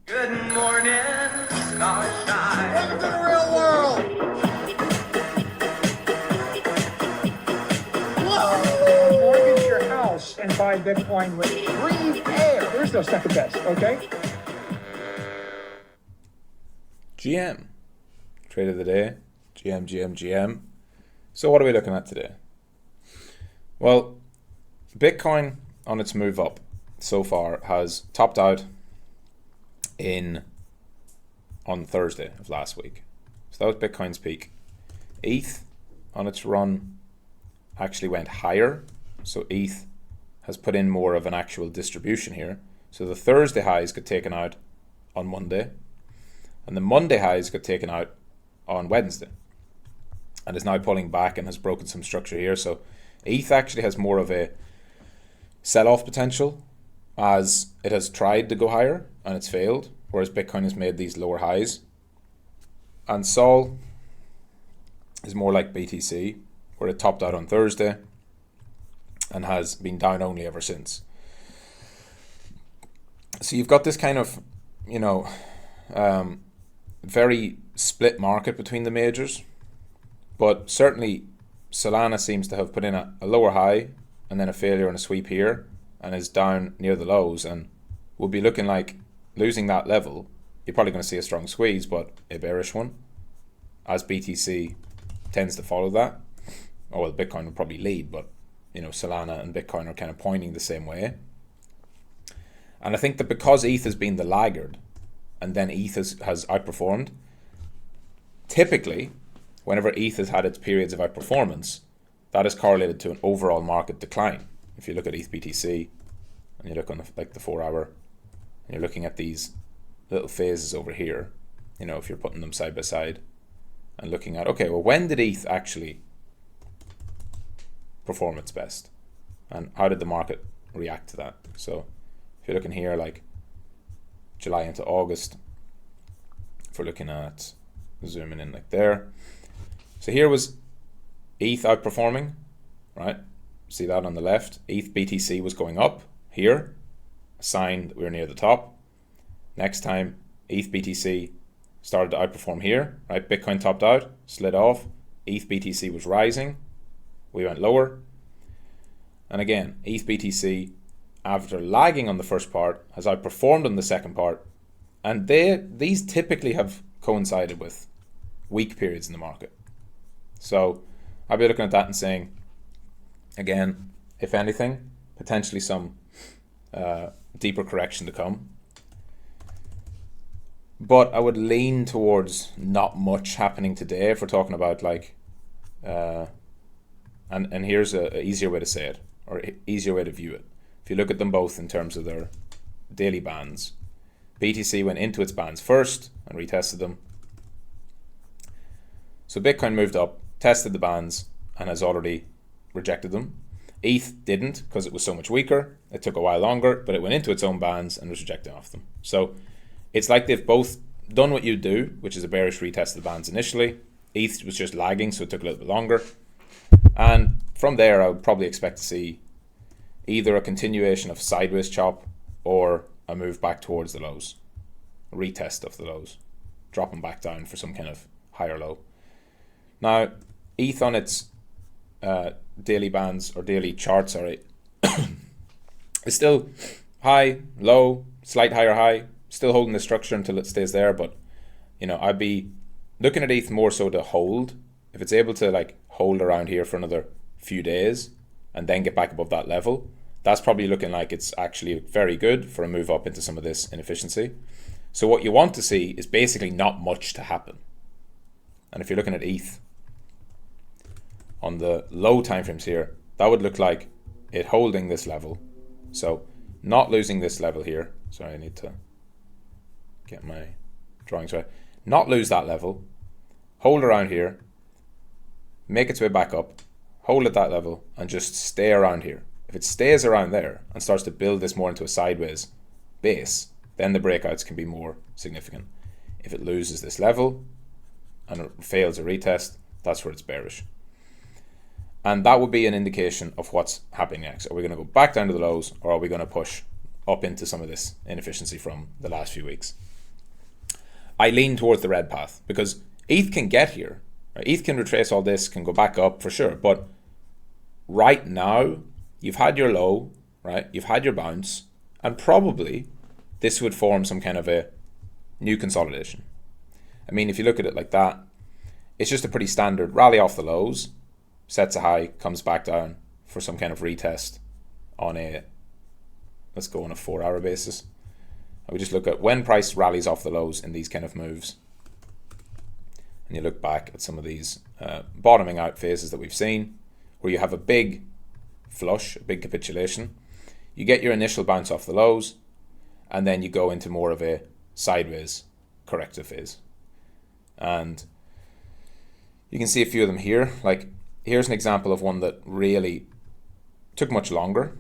Good morning, starshine. Welcome to the real world. Whoa! Mortgage your house and buy Bitcoin with free air. There's no second best, okay? GM. Trade of the day. GM. So what are we looking at today? Well, Bitcoin on its move up so far has topped out on Thursday of last week. So that was Bitcoin's peak. ETH on its run actually went higher. So ETH has put in more of an actual distribution here. So the Thursday highs got taken out on Monday, and the Monday highs got taken out on Wednesday, and is now pulling back and has broken some structure here. So ETH actually has more of a sell-off potential, as it has tried to go higher and it's failed, whereas Bitcoin has made these lower highs. And Sol is more like BTC, where it topped out on Thursday and has been down only ever since. So you've got this kind of, very split market between the majors, but certainly Solana seems to have put in a lower high and then a failure and a sweep here, and is down near the lows, and will be looking like losing that level. You're probably going to see a strong squeeze, but a bearish one, as BTC tends to follow that. Oh, well, Bitcoin will probably lead, but Solana and Bitcoin are kind of pointing the same way. And I think that because ETH has been the laggard and then ETH has outperformed, typically whenever ETH has had its periods of outperformance, that is correlated to an overall market decline. If you look at ETH BTC and you look on the 4 hour, and you're looking at these little phases over here, if you're putting them side by side and looking at, okay, well, when did ETH actually perform its best, and how did the market react to that? So if you're looking here, like July into August, if we're looking at zooming in like there, so here was ETH outperforming, right? See that on the left? ETH BTC was going up here, a sign that we were near the top. Next time, ETH BTC started to outperform here, right? Bitcoin topped out, slid off. ETH BTC was rising. We went lower. And again, ETH BTC, after lagging on the first part, has outperformed on the second part. And these typically have coincided with weak periods in the market. So I'll be looking at that and saying, again, if anything, potentially some deeper correction to come. But I would lean towards not much happening today if we're talking about and here's a easier way to say it, or easier way to view it. If you look at them both in terms of their daily bands, BTC went into its bands first and retested them. So Bitcoin moved up, tested the bands, and has already rejected them. ETH didn't, because it was so much weaker. It took a while longer, but it went into its own bands and was rejecting off them. So it's like they've both done what you do, which is a bearish retest of the bands initially. ETH was just lagging, so it took a little bit longer. And from there, I would probably expect to see either a continuation of sideways chop or a move back towards the lows, a retest of the lows, dropping back down for some kind of higher low. Now, ETH on its daily bands, or daily chart, sorry, is still high, low, slight higher high, still holding the structure until it stays there. But I'd be looking at ETH more so to hold. If it's able to hold around here for another few days and then get back above that level, that's probably looking like it's actually very good for a move up into some of this inefficiency. So what you want to see is basically not much to happen. And if you're looking at ETH on the low timeframes here, that would look like it holding this level. So not losing this level here. Sorry, I need to get my drawings right. Not lose that level. Hold around here. Make its way back up. Hold at that level and just stay around here. If it stays around there and starts to build this more into a sideways base, then the breakouts can be more significant. If it loses this level and it fails a retest, that's where it's bearish. And that would be an indication of what's happening next. Are we going to go back down to the lows, or are we going to push up into some of this inefficiency from the last few weeks? I lean towards the red path because ETH can get here. Right? ETH can retrace all this, can go back up for sure. But right now, you've had your low, right? You've had your bounce, and probably this would form some kind of a new consolidation. I mean, if you look at it like that, it's just a pretty standard rally off the lows, sets a high, comes back down for some kind of retest on a, let's go on a 4-hour basis. And we just look at when price rallies off the lows in these kind of moves. And you look back at some of these bottoming out phases that we've seen, where you have a big flush, a big capitulation. You get your initial bounce off the lows, and then you go into more of a sideways corrective phase. And you can see a few of them here. Like, here's an example of one that really took much longer.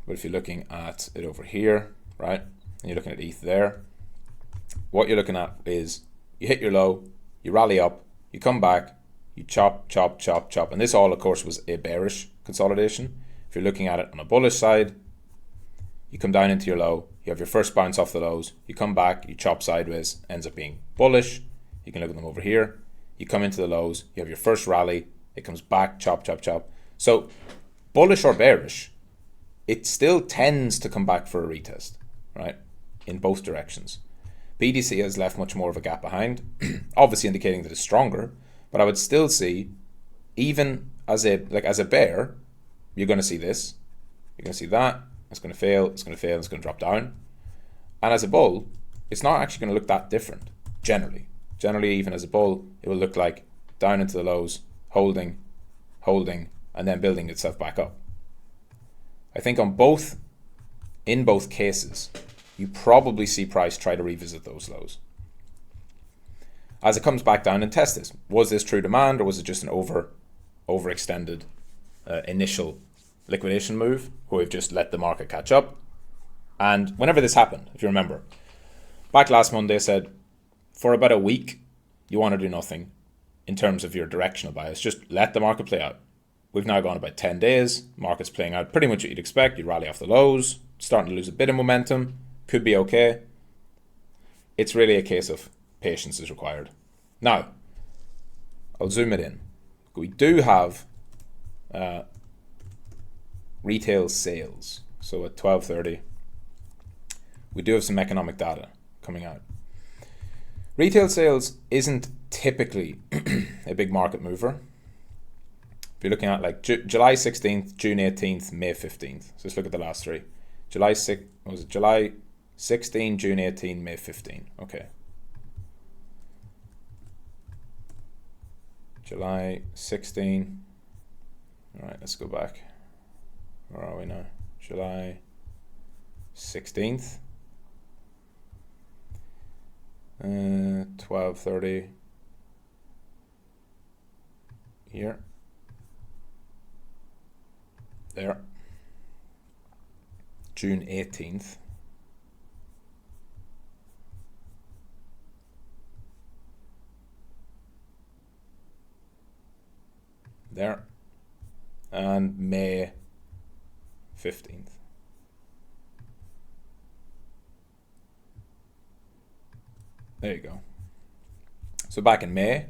But if you're looking at it over here, right, and you're looking at ETH there, what you're looking at is you hit your low, you rally up, you come back, you chop, chop, chop, chop. And this all, of course, was a bearish consolidation. If you're looking at it on a bullish side, you come down into your low, you have your first bounce off the lows, you come back, you chop sideways, ends up being bullish. You can look at them over here. You come into the lows, you have your first rally, it comes back, chop, chop, chop. So bullish or bearish, it still tends to come back for a retest, right? In both directions. BTC has left much more of a gap behind, obviously indicating that it's stronger, but I would still see, even as a bear, you're going to see this, you're going to see that, it's going to fail, it's going to fail, it's going to drop down. And as a bull, it's not actually going to look that different, generally. Generally, even as a bull, it will look like down into the lows, holding, and then building itself back up. I think in both cases, you probably see price try to revisit those lows. As it comes back down and test this, was this true demand or was it just an overextended initial liquidation move where we've just let the market catch up? And whenever this happened, if you remember, back last Monday I said, for about a week, you want to do nothing in terms of your directional bias. Just let the market play out. We've now gone about 10 days. Market's playing out pretty much what you'd expect. You rally off the lows, starting to lose a bit of momentum. Could be okay. It's really a case of patience is required. Now, I'll zoom it in. We do have retail sales. So at 12:30, we do have some economic data coming out. Retail sales isn't typically a big market mover. If you're looking at like July 16th, June 18th, May 15th. So let's look at the last three. July 16, June 18, May 15. Okay. July 16. All right, let's go back. Where are we now? July 16th. 12:30 here, there, June 18th, there, and May 15th. There you go. So back in May,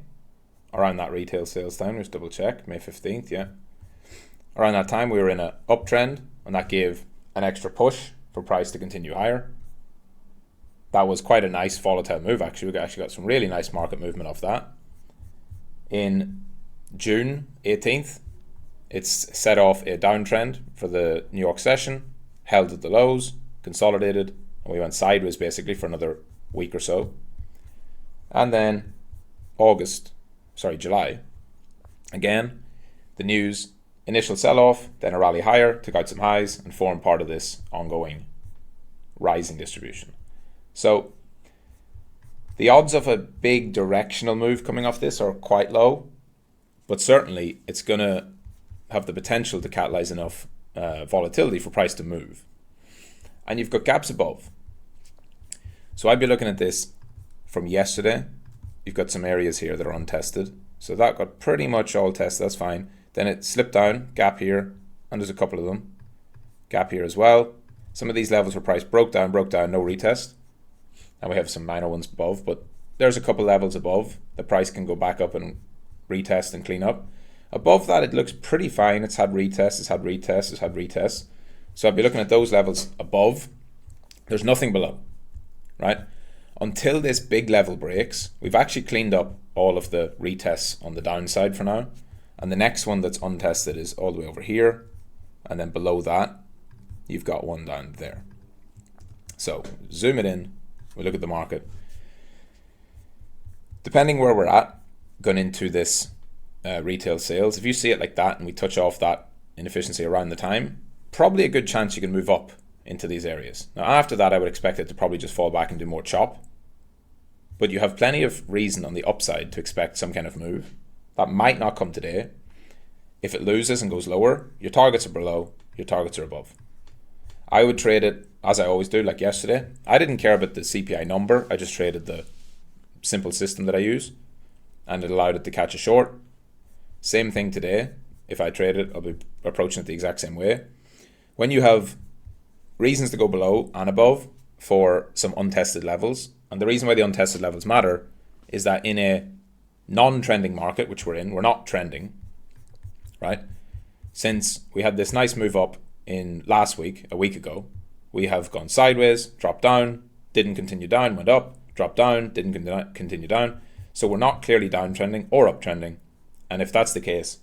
around that retail sales time, let's double check, May 15th, yeah. Around that time, we were in an uptrend, and that gave an extra push for price to continue higher. That was quite a nice volatile move, actually. We actually got some really nice market movement off that. In June 18th, it's set off a downtrend for the New York session, held at the lows, consolidated, and we went sideways basically for another week or so. And then July, again, the news, initial sell-off, then a rally higher, took out some highs, and formed part of this ongoing rising distribution. So the odds of a big directional move coming off this are quite low, but certainly it's going to have the potential to catalyze enough volatility for price to move. And you've got gaps above. So I'd be looking at this from yesterday. You've got some areas here that are untested. So that got pretty much all tested, that's fine. Then it slipped down, gap here, and there's a couple of them. Gap here as well. Some of these levels where price broke down, no retest. And we have some minor ones above, but there's a couple levels above. The price can go back up and retest and clean up. Above that, it looks pretty fine. It's had retests, it's had retests, it's had retests. So I'd be looking at those levels above. There's nothing below, right? Until this big level breaks, we've actually cleaned up all of the retests on the downside for now. And the next one that's untested is all the way over here. And then below that, you've got one down there. So zoom it in, we look at the market. Depending where we're at, going into this retail sales, if you see it like that and we touch off that inefficiency around the time, probably a good chance you can move up into these areas. Now after that, I would expect it to probably just fall back and do more chop. But you have plenty of reason on the upside to expect some kind of move. That might not come today. If it loses and goes lower, your targets are below, your targets are above. I would trade it, as I always do, like yesterday. I didn't care about the CPI number, I just traded the simple system that I use, and it allowed it to catch a short. Same thing today. If I trade it, I'll be approaching it the exact same way. When you have reasons to go below and above for some untested levels, and the reason why the untested levels matter is that in a non-trending market, which we're in, we're not trending, right? Since we had this nice move up in last week, a week ago, we have gone sideways, dropped down, didn't continue down, went up, dropped down, didn't continue down. So we're not clearly downtrending or uptrending. And if that's the case,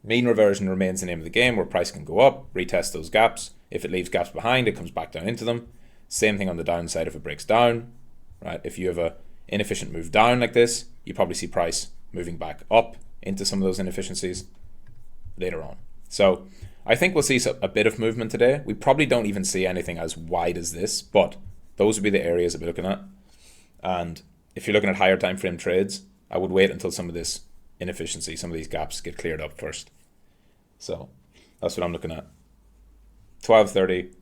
mean reversion remains the name of the game, where price can go up, retest those gaps. If it leaves gaps behind, it comes back down into them. Same thing on the downside if it breaks down, right? If you have a inefficient move down like this, you probably see price moving back up into some of those inefficiencies later on. So I think we'll see a bit of movement today. We probably don't even see anything as wide as this, but those would be the areas I'd be looking at. And if you're looking at higher time frame trades, I would wait until some of this inefficiency, some of these gaps get cleared up first. So that's what I'm looking at. 12:30,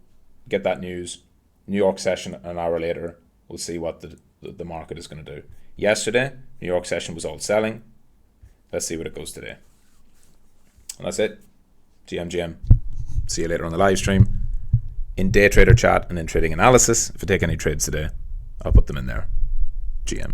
get that news. New York session an hour later, we'll see what the market is going to do. Yesterday, New York session was all selling. Let's see what it goes today. And that's it. GM. See you later on the live stream. In day trader chat and in trading analysis, if I take any trades today, I'll put them in there. GM.